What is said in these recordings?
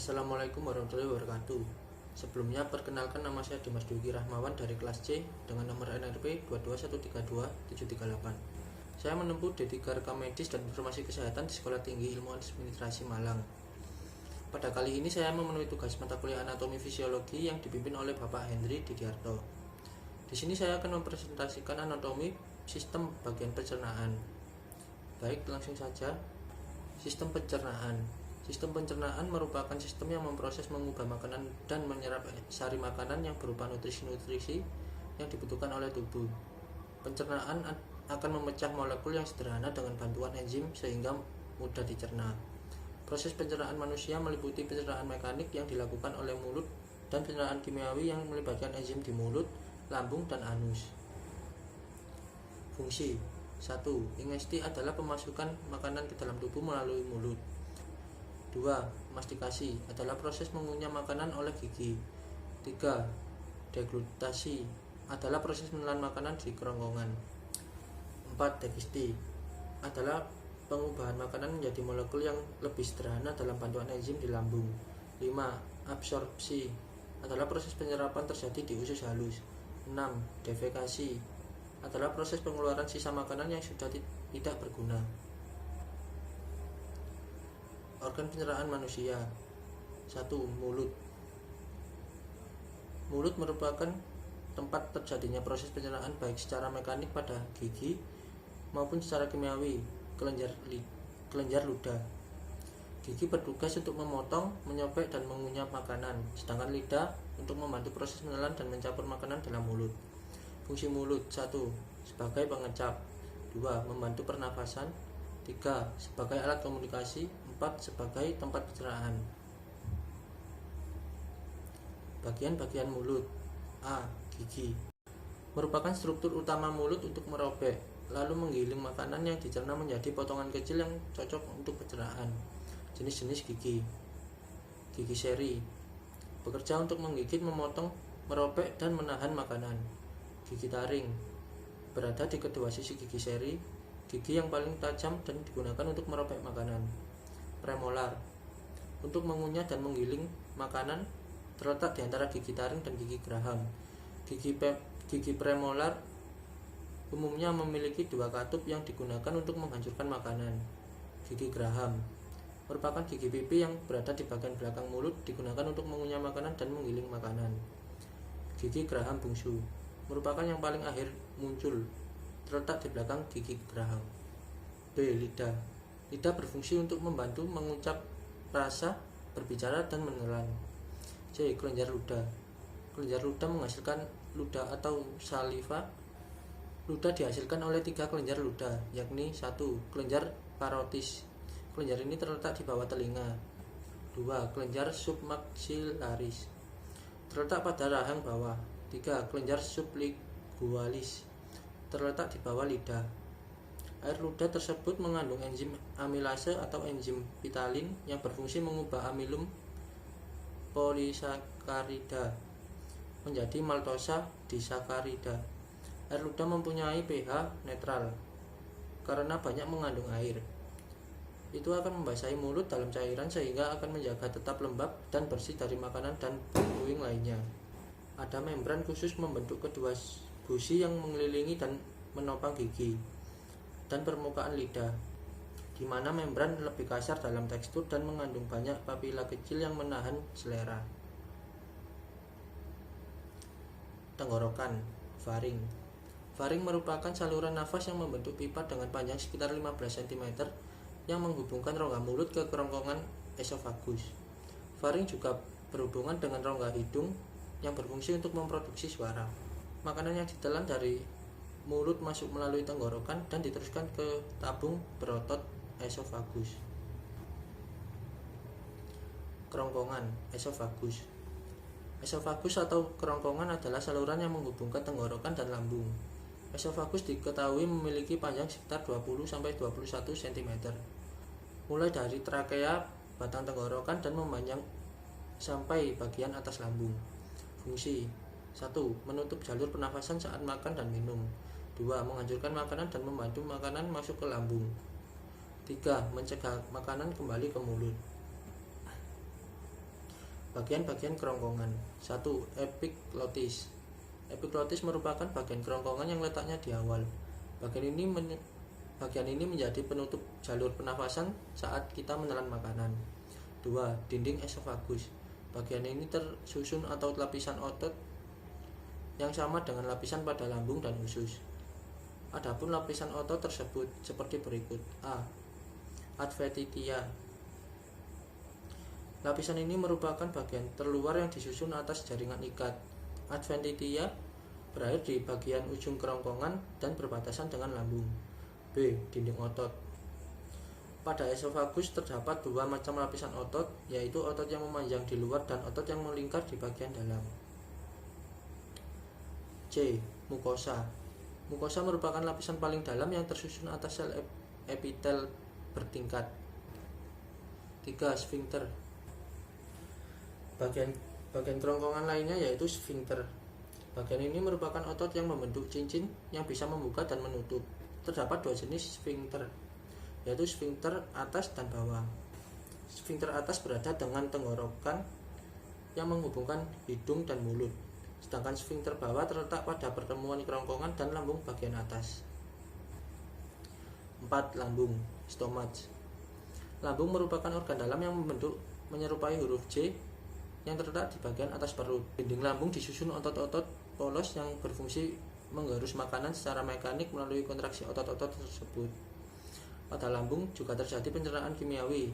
Assalamualaikum warahmatullahi wabarakatuh. Sebelumnya perkenalkan, nama saya Dimas Dugi Rahmawan dari kelas C dengan nomor NRP 22132-738. Saya menempuh D3 Rekam Medis dan Informasi Kesehatan di Sekolah Tinggi Ilmu Administrasi Malang. Pada kali ini saya memenuhi tugas mata kuliah Anatomi Fisiologi yang dipimpin oleh Bapak Hendri Didiarto. Di sini saya akan mempresentasikan anatomi sistem bagian pencernaan. Baik, langsung saja. Sistem pencernaan. Sistem pencernaan merupakan sistem yang memproses, mengubah makanan dan menyerap sari makanan yang berupa nutrisi-nutrisi yang dibutuhkan oleh tubuh. Pencernaan akan memecah molekul yang sederhana dengan bantuan enzim sehingga mudah dicerna. Proses pencernaan manusia meliputi pencernaan mekanik yang dilakukan oleh mulut dan pencernaan kimiawi yang melibatkan enzim di mulut, lambung, dan anus. Fungsi 1. Ingesti adalah pemasukan makanan ke dalam tubuh melalui mulut. 2. Mastikasi adalah proses mengunyah makanan oleh gigi. 3. Deglutasi adalah proses menelan makanan di kerongkongan. 4. Digesti adalah pengubahan makanan menjadi molekul yang lebih sederhana dalam bantuan enzim di lambung. 5. Absorpsi adalah proses penyerapan terjadi di usus halus. 6. Defekasi adalah proses pengeluaran sisa makanan yang sudah tidak berguna. Organ pencernaan manusia. 1. Mulut. Mulut merupakan tempat terjadinya proses pencernaan baik secara mekanik pada gigi maupun secara kimiawi, kelenjar ludah. Gigi bertugas untuk memotong, menyobek, dan mengunyah makanan, sedangkan lidah untuk membantu proses menelan dan mencampur makanan dalam mulut. Fungsi mulut. 1. Sebagai pengecap. 2. Membantu pernafasan. 3. Sebagai alat komunikasi. 4. Sebagai tempat pencernaan. Bagian-bagian mulut. A. Gigi merupakan struktur utama mulut untuk merobek lalu menggiling makanan yang dicerna menjadi potongan kecil yang cocok untuk pencernaan. Jenis-jenis gigi. Gigi seri bekerja untuk menggigit, memotong, merobek, dan menahan makanan. Gigi taring berada di kedua sisi gigi seri, gigi yang paling tajam dan digunakan untuk merobek makanan. Premolar untuk mengunyah dan menggiling makanan, terletak di antara gigi taring dan gigi geraham. Gigi premolar umumnya memiliki dua katup yang digunakan untuk menghancurkan makanan. Gigi geraham merupakan gigi pipi yang berada di bagian belakang mulut, digunakan untuk mengunyah makanan dan menggiling makanan. Gigi geraham bungsu merupakan yang paling akhir muncul, terletak di belakang gigi geraham. B. Lidah. Lidah berfungsi untuk membantu mengucap rasa, berbicara, dan menelan. C. Kelenjar ludah. Kelenjar ludah menghasilkan ludah atau saliva. Ludah dihasilkan oleh 3 kelenjar ludah, yakni 1. Kelenjar parotis. Kelenjar ini terletak di bawah telinga. 2. Kelenjar submaxillaris, terletak pada rahang bawah. 3. Kelenjar sublingualis, terletak di bawah lidah. Air ludah tersebut mengandung enzim amilase atau enzim vitalin yang berfungsi mengubah amilum polisakarida menjadi maltosa disakarida. Air ludah mempunyai pH netral karena banyak mengandung air. Itu akan membasahi mulut dalam cairan sehingga akan menjaga tetap lembab dan bersih dari makanan dan puing lainnya. Ada membran khusus membentuk kedua gusi yang mengelilingi dan menopang gigi dan permukaan lidah, di mana membran lebih kasar dalam tekstur dan mengandung banyak papila kecil yang menahan selera. Tenggorokan. Faring. Faring merupakan saluran nafas yang membentuk pipa dengan panjang sekitar 15 cm yang menghubungkan rongga mulut ke kerongkongan esofagus. Faring juga berhubungan dengan rongga hidung yang berfungsi untuk memproduksi suara. Makanan yang ditelan dari mulut masuk melalui tenggorokan dan diteruskan ke tabung berotot esofagus. Kerongkongan esofagus. Esofagus atau kerongkongan adalah saluran yang menghubungkan tenggorokan dan lambung. Esofagus diketahui memiliki panjang sekitar 20-21 cm, mulai dari trakea, batang tenggorokan, dan memanjang sampai bagian atas lambung. Fungsi 1. Menutup jalur pernafasan saat makan dan minum. 2. Menghancurkan makanan dan membantu makanan masuk ke lambung. 3. Mencegah makanan kembali ke mulut. Bagian-bagian kerongkongan. 1. Epiglotis. Epiglotis merupakan bagian kerongkongan yang letaknya di awal. Bagian ini menjadi penutup jalur pernafasan saat kita menelan makanan. 2. Dinding esofagus. Bagian ini tersusun atau lapisan otot yang sama dengan lapisan pada lambung dan usus. Adapun lapisan otot tersebut seperti berikut. A. Adventitia. Lapisan ini merupakan bagian terluar yang disusun atas jaringan ikat. Adventitia berakhir di bagian ujung kerongkongan dan berbatasan dengan lambung. B. Dinding otot. Pada esofagus terdapat dua macam lapisan otot, yaitu otot yang memanjang di luar dan otot yang melingkar di bagian dalam. C. Mukosa. Mukosa merupakan lapisan paling dalam yang tersusun atas sel epitel bertingkat. 3. Sfinkter. Bagian kerongkongan lainnya yaitu sfinkter. Bagian ini merupakan otot yang membentuk cincin yang bisa membuka dan menutup. Terdapat dua jenis sfinkter, yaitu sfinkter atas dan bawah. Sfinkter atas berada dengan tenggorokan yang menghubungkan hidung dan mulut, sedangkan sfinkter bawah terletak pada pertemuan kerongkongan dan lambung bagian atas. 4. Lambung, stomach. Lambung merupakan organ dalam yang membentuk menyerupai huruf J yang terletak di bagian atas perut. Dinding lambung disusun otot-otot polos yang berfungsi menggerus makanan secara mekanik melalui kontraksi otot-otot tersebut. Pada lambung juga terjadi pencernaan kimiawi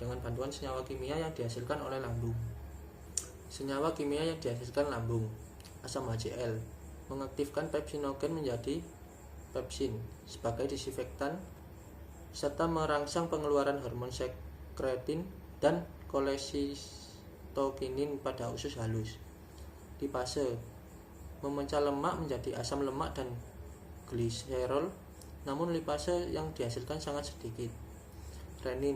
dengan bantuan senyawa kimia yang dihasilkan oleh lambung. Senyawa kimia yang dihasilkan lambung, asam HCl, mengaktifkan pepsinogen menjadi pepsin sebagai disinfektan serta merangsang pengeluaran hormon sekretin dan kolesistokinin pada usus halus. Lipase memecah lemak menjadi asam lemak dan gliserol, namun lipase yang dihasilkan sangat sedikit. Renin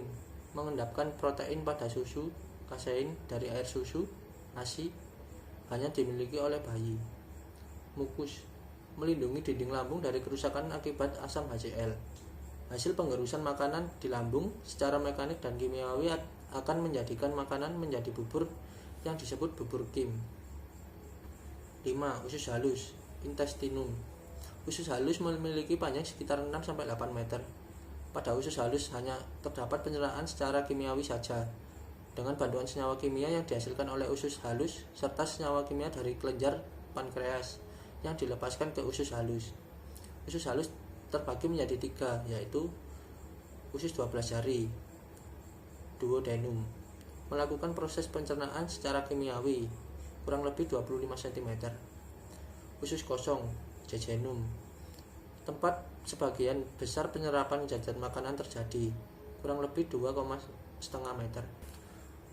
mengendapkan protein pada susu. Kasein dari air susu ASI hanya dimiliki oleh bayi. Mukus melindungi dinding lambung dari kerusakan akibat asam HCl. Hasil penggerusan makanan di lambung secara mekanik dan kimiawi akan menjadikan makanan menjadi bubur yang disebut bubur Kim. 5. Usus halus, intestinum. Usus halus memiliki panjang sekitar 6-8 meter. Pada usus halus hanya terdapat pencernaan secara kimiawi saja, dengan bantuan senyawa kimia yang dihasilkan oleh usus halus serta senyawa kimia dari kelenjar pankreas yang dilepaskan ke usus halus. Usus halus terbagi menjadi 3, yaitu usus 12 jari, duodenum, melakukan proses pencernaan secara kimiawi kurang lebih 25 cm. Usus kosong, jejunum, tempat sebagian besar penyerapan zat makanan terjadi, kurang lebih 2,5 meter.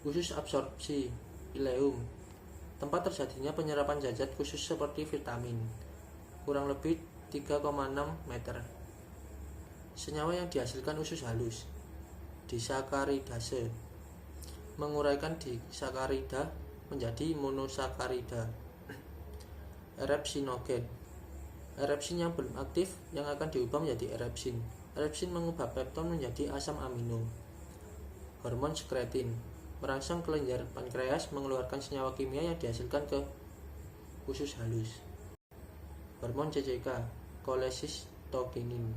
Usus absorpsi, ileum, tempat terjadinya penyerapan zat khusus seperti vitamin, kurang lebih 3,6 meter. Senyawa yang dihasilkan usus halus, disakaridase, menguraikan disakarida menjadi monosakarida. Erepsinogen, erepsin yang belum aktif yang akan diubah menjadi erepsin. Erepsin mengubah pepton menjadi asam amino. Hormon sekretin merangsang kelenjar pankreas mengeluarkan senyawa kimia yang dihasilkan ke usus halus. Hormon CCK, kolesistokinin,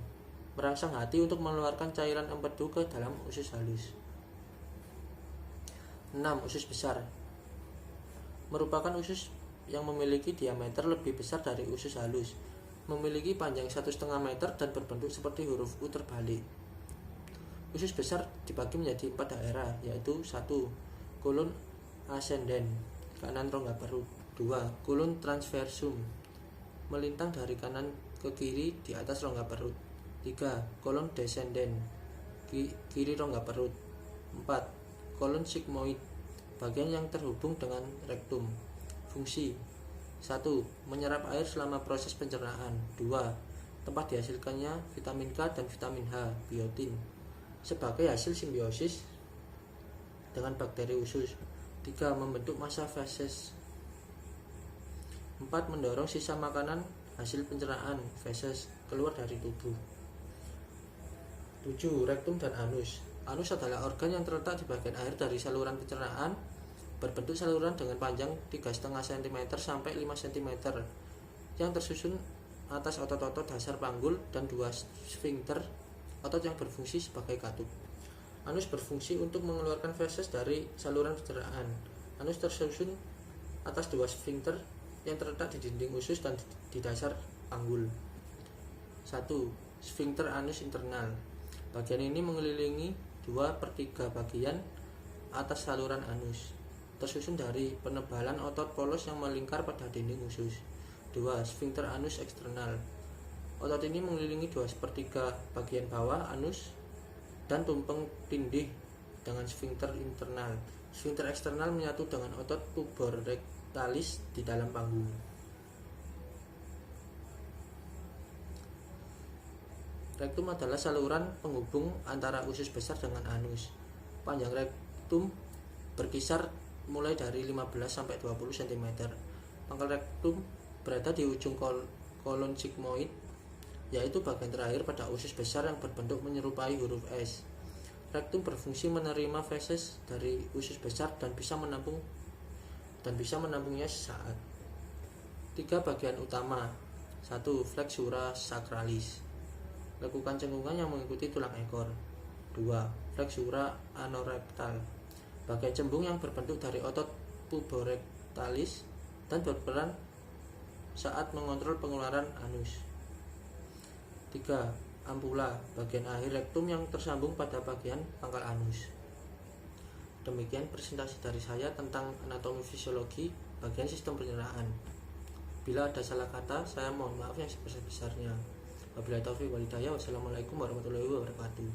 merangsang hati untuk mengeluarkan cairan empedu ke dalam usus halus. 6. Usus besar merupakan usus yang memiliki diameter lebih besar dari usus halus, memiliki panjang 1,5 meter dan berbentuk seperti huruf U terbalik. Usus besar dibagi menjadi 4 daerah, yaitu 1. Kolon ascendens, kanan rongga perut. 2. Kolon transversum, melintang dari kanan ke kiri di atas rongga perut. 3. Kolon descendens, kiri rongga perut. 4. Kolon sigmoid, bagian yang terhubung dengan rektum. Fungsi: 1. Menyerap air selama proses pencernaan. 2. Tempat dihasilkannya vitamin K dan vitamin H, biotin, sebagai hasil simbiosis dengan bakteri usus. 3. Membentuk massa feses. 4. Mendorong sisa makanan hasil pencernaan feses keluar dari tubuh. 7. Rektum dan anus. Anus adalah organ yang terletak di bagian akhir dari saluran pencernaan berbentuk saluran dengan panjang 3,5 cm sampai 5 cm yang tersusun atas otot-otot dasar panggul dan 2 sfinkter, otot yang berfungsi sebagai katup. Anus berfungsi untuk mengeluarkan feses dari saluran pencernaan. Anus tersusun atas 2 sfinkter yang terletak di dinding usus dan di dasar panggul. 1. Sfinkter anus internal. Bagian ini mengelilingi 2/3 bagian atas saluran anus, tersusun dari penebalan otot polos yang melingkar pada dinding usus. 2. Sfinkter anus eksternal. Otot ini mengelilingi 2/3 bagian bawah anus dan tumpeng tindih dengan sfinkter internal. Sfinkter eksternal menyatu dengan otot puborectalis di dalam panggul. Rektum adalah saluran penghubung antara usus besar dengan anus. Panjang rektum berkisar mulai dari 15 sampai 20 cm. Pangkal rektum berada di ujung kolon sigmoid, yaitu bagian terakhir pada usus besar yang berbentuk menyerupai huruf S. Rektum berfungsi menerima feses dari usus besar dan bisa menampungnya sesaat. 3 bagian utama. 1. Flexura sacralis. Lekukan cengkungan yang mengikuti tulang ekor. 2. Flexura anorektal. Bagian cembung yang berbentuk dari otot puborectalis dan berperan saat mengontrol pengeluaran anus. 3. Ampula, bagian akhir rektum yang tersambung pada bagian pangkal anus. Demikian presentasi dari saya tentang anatomi fisiologi bagian sistem pencernaan. Bila ada salah kata, saya mohon maaf yang sebesar-besarnya. Wabillahi taufiq wal hidayah. Wassalamualaikum warahmatullahi wabarakatuh.